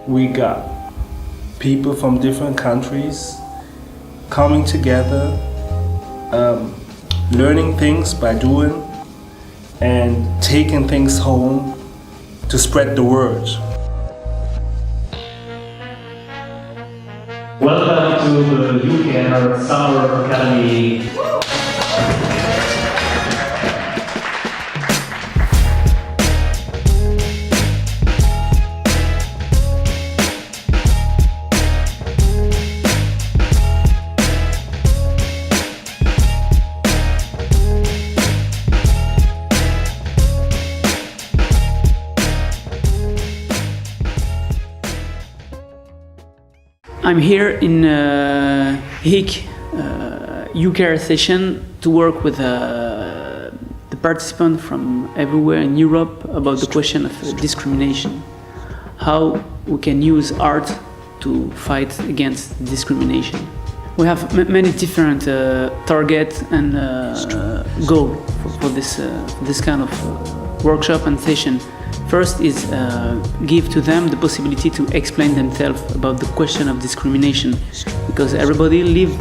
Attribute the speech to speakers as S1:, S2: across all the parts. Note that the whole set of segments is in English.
S1: we got people from different countries coming together, learning things by doing, and taking things home to spread the word.
S2: Welcome to the UK Summer Academy.
S3: I'm here in Heek UK session to work with the participants from everywhere in Europe about the question of discrimination. How we can use art to fight against discrimination. We have many different targets and goals for this kind of workshop and session. First is give to them the possibility to explain themselves about the question of discrimination, because everybody lives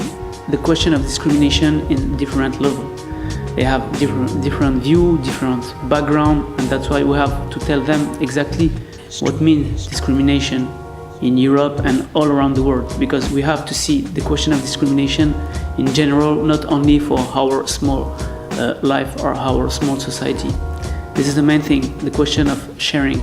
S3: the question of discrimination in different level. They have different view, different background, and that's why we have to tell them exactly what means discrimination in Europe and all around the world, because we have to see the question of discrimination in general, not only for our small life or our small society. This is the main thing, the question of sharing.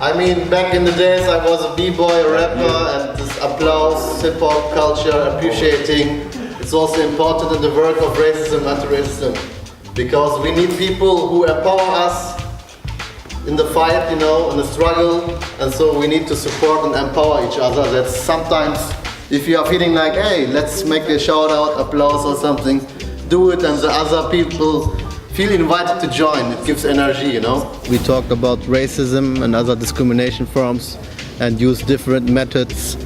S4: I mean, back in the days I was a b-boy, a rapper, and this applause, hip-hop culture, appreciating, it's also important in the work of racism, anti-racism, because we need people who empower us in the fight, in the struggle, and so we need to support and empower each other. That's sometimes, if you are feeling like, hey, let's make a shout out, applause or something, do it, and the other people feel invited to join. It gives energy, We talk about racism and other discrimination forms and use different methods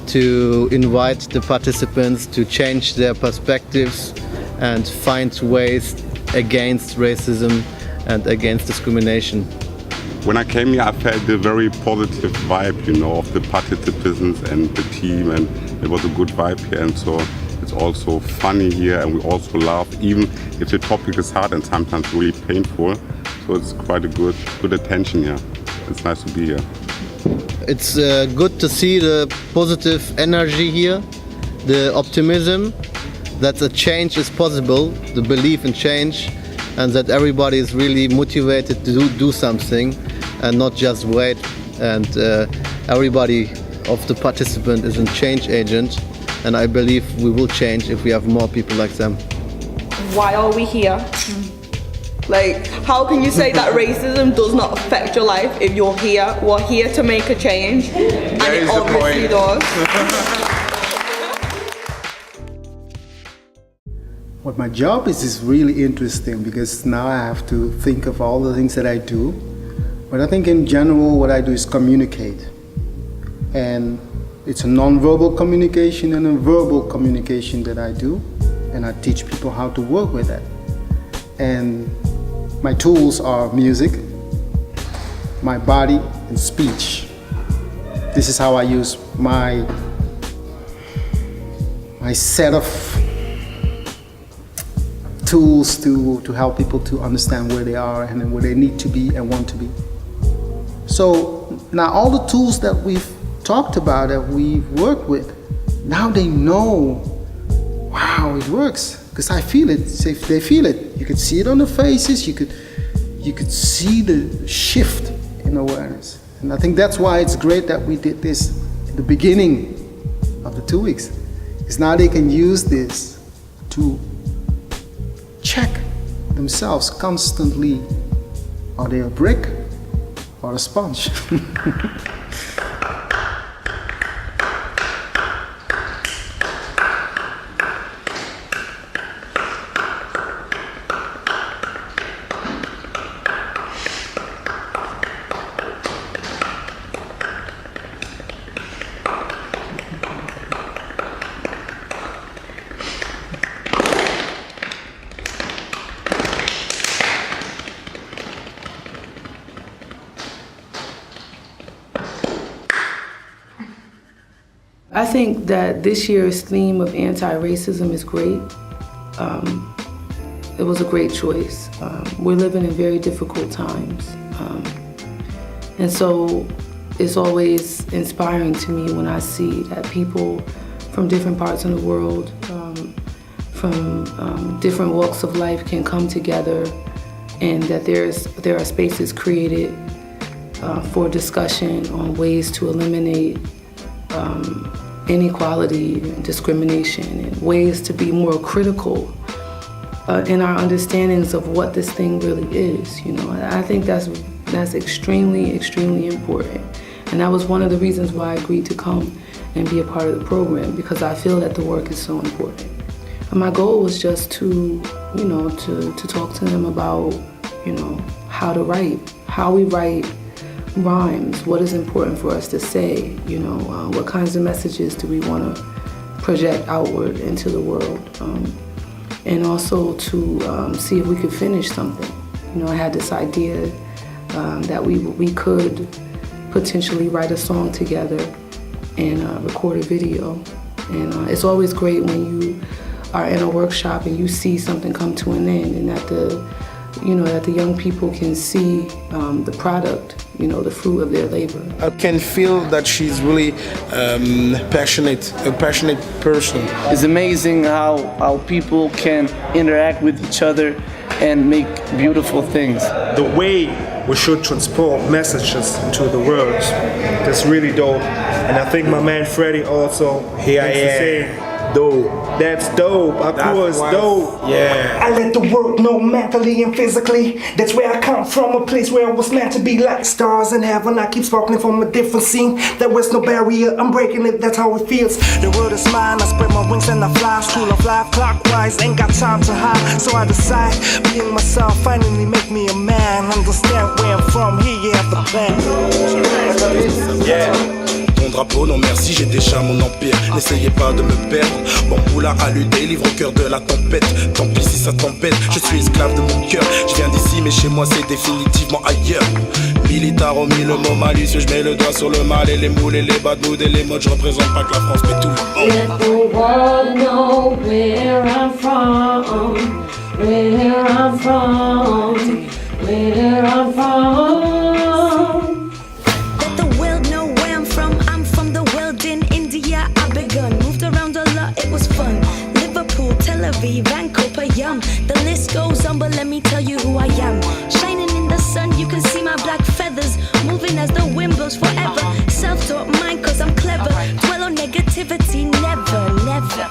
S4: to invite the participants to change their perspectives and find ways against racism and against discrimination.
S5: When I came here, I felt a very positive vibe, of the participants and the team, and it was a good vibe here. And so it's also funny here, and we also laugh, even if the topic is hard and sometimes really painful. So it's quite a good attention here. It's nice to be here.
S4: It's good to see the positive energy here, the optimism that a change is possible, the belief in change, and that everybody is really motivated to do something and not just wait, and everybody of the participant is a change agent, and I believe we will change if we have more people like them.
S6: Why are we here? Like, how can you say that racism does not affect your life if you're here? We're here to make a change, and it obviously does.
S7: What my job is really interesting, because now I have to think of all the things that I do. But I think in general what I do is communicate. And it's a non-verbal communication and a verbal communication that I do. And I teach people how to work with that. And my tools are music, my body, and speech. This is how I use my set of tools to help people to understand where they are and where they need to be and want to be. So now all the tools that we've talked about, that we've worked with, now they know, wow, it works, because I feel it. So if they feel it, you could see it on the faces, you could see the shift in awareness. And I think that's why it's great that we did this at the beginning of the 2 weeks, because now they can use this to check themselves constantly. Are they a brick or a sponge?
S8: I think that this year's theme of anti-racism is great. It was a great choice. We're living in very difficult times. And so it's always inspiring to me when I see that people from different parts of the world, from different walks of life can come together, and that there are spaces created for discussion on ways to eliminate inequality and discrimination, and ways to be more critical in our understandings of what this thing really is. You know, I think that's extremely, extremely important. And that was one of the reasons why I agreed to come and be a part of the program, because I feel that the work is so important. And my goal was just to, you know, to talk to them about, you know, how to write, how we write rhymes, what is important for us to say, you know, what kinds of messages do we want to project outward into the world, and also to see if we could finish something. You know, I had this idea that we could potentially write a song together and record a video. And it's always great when you are in a workshop and you see something come to an end, and that the young people can see the product, you know, the fruit of their labor.
S9: I can feel that she's really a passionate person.
S10: It's amazing how people can interact with each other and make beautiful things.
S1: The way we should transport messages into the world, that's really dope. And I think my man Freddie also
S9: Here I am. Dope.
S1: That's dope. Of course, dope.
S9: Yeah.
S1: I let the world know mentally and physically. That's where I come from, a place where I was meant to be like stars in heaven. I keep sparkling from a different scene. There was no barrier, I'm breaking it, that's how it feels. The world is mine, I spread my wings and I fly. School of life, clockwise, ain't got time to hide. So I decide, being myself, finally make me a man. Understand where I'm from, here you have the plan.
S9: Yeah. Ton drapeau, non merci, j'ai déjà mon empire. N'essayez pas de me perdre. Bamboula à lutter, livre au cœur de la tempête. Tant pis si ça t'embête, je suis esclave de mon cœur. Je viens d'ici, mais chez moi c'est définitivement ailleurs. Militaire au mille mots malicieux, je mets le doigt sur le mal et les moules et les bad moods et les modes. Je représente pas que la France, mais tout le monde.
S11: Let the world know where I'm from, where I'm from, where I'm from.
S12: Vancouver, yum. The list goes on, but let me tell you who I am. Shining in the sun, you can see my black feathers. Moving as the wind blows forever. Self-taught mind, cause I'm clever. Dwell on negativity, never, never.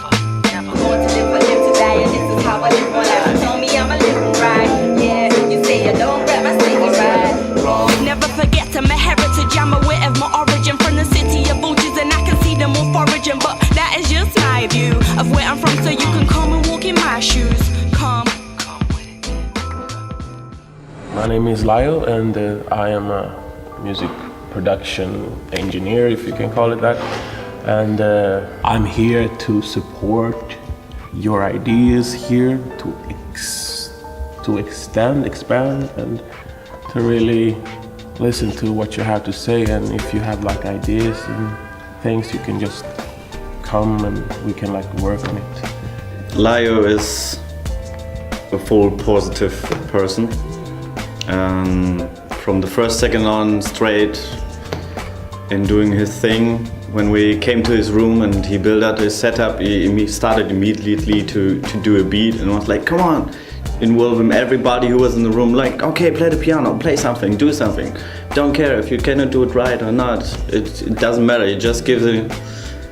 S12: I'm born to live, I live to die, and this is how I live my life. You told me I'm a living right. Yeah, you say I don't rap, I say it right. Never forget I'm a heritage, I'm aware of my origin. From the city of vultures, and I can see them all foraging. But that is just my view of where I'm from, so you can come and walk in my shoes. Come with it.
S13: My name is Lyle, and I am a music production engineer, if you can call it that. And I'm here to support your ideas here, to expand, and to really listen to what you have to say. And if you have like ideas and things, you can just come and we can like work on it.
S14: Lyle is a full positive person. From the first second on, straight in doing his thing. When we came to his room and he built out his setup, he started immediately to do a beat and was like, come on, involve him. Everybody who was in the room like, okay, play the piano, play something, do something. Don't care if you cannot do it right or not. It doesn't matter, it just gives it.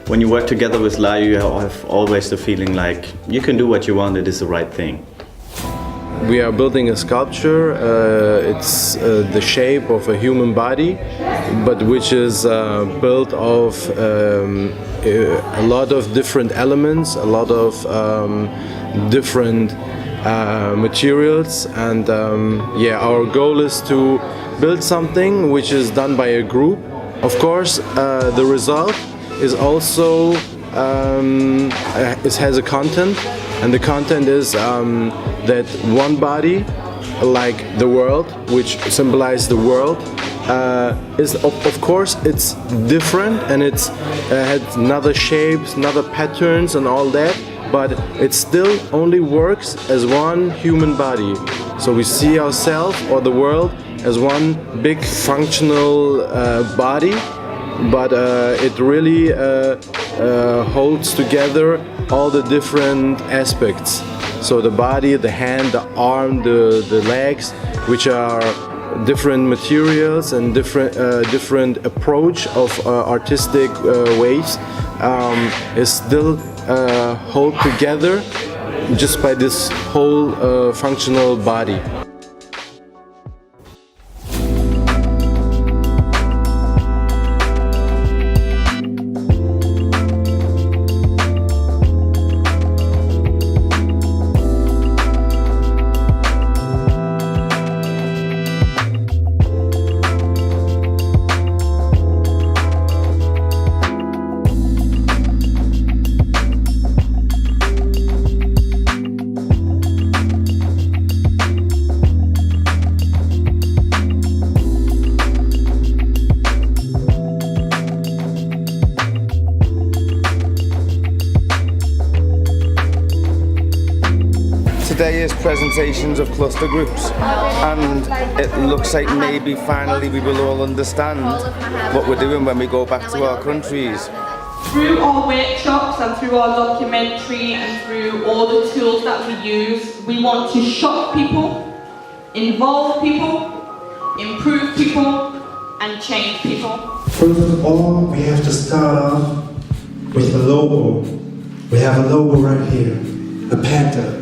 S14: When you work together with Lai, you have always the feeling like you can do what you want, it is the right thing.
S15: We are building a sculpture. It's the shape of a human body, but which is built of a lot of different elements, a lot of different materials, and our goal is to build something which is done by a group. Of course, the result is also it has a content, and the content is that one body, like the world, which symbolizes the world, is of course it's different and it's had another shapes, another patterns and all that, but it still only works as one human body. So we see ourselves or the world as one big functional body, but it really holds together all the different aspects. So the body, the hand, the arm, the legs, which are different materials and different approach of artistic ways, is still hold together just by this whole functional body.
S16: Today is presentations of cluster groups, and it looks like maybe finally we will all understand what we're doing when we go back to our countries.
S6: Through our workshops and through our documentary and through all the tools that we use, we want to shock people, involve people, improve people, and change people.
S1: First of all, we have to start off with the logo. We have a logo right here, a panther,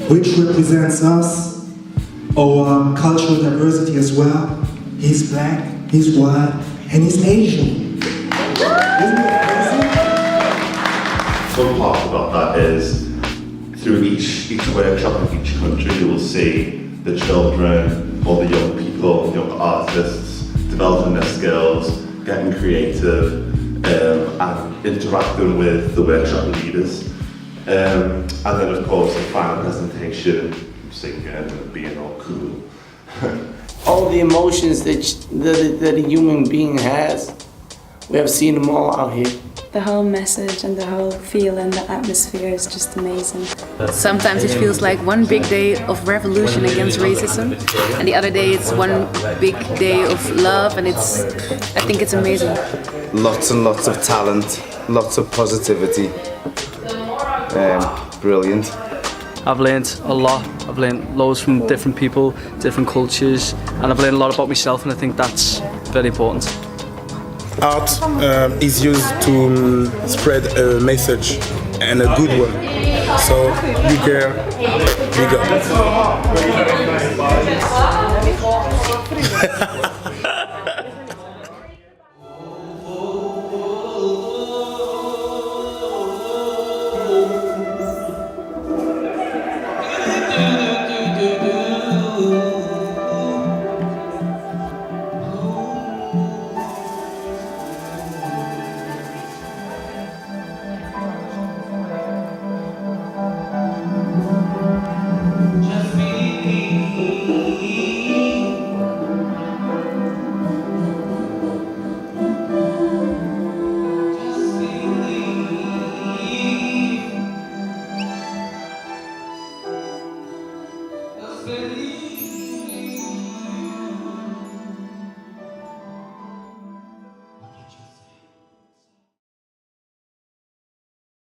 S1: which represents us, our cultural diversity as well. He's black, he's white, and he's Asian.
S17: One part about that is through each workshop in each country you will see the children or the young people, young artists developing their skills, getting creative and interacting with the workshop leaders. And then of course the final presentation, singing and being all cool.
S10: All the emotions that a human being has, we have seen them all out here.
S18: The whole message and the whole feel and the atmosphere is just amazing.
S19: Sometimes it feels like one big day of revolution against racism, and the other day it's one big day of love, and I think it's amazing.
S16: Lots and lots of talent, lots of positivity. Brilliant.
S20: I've learned a lot. I've learned loads from different people, different cultures, and I've learned a lot about myself, and I think that's very important.
S21: Art is used to spread a message, and a good one. So be care, big up.
S22: Believe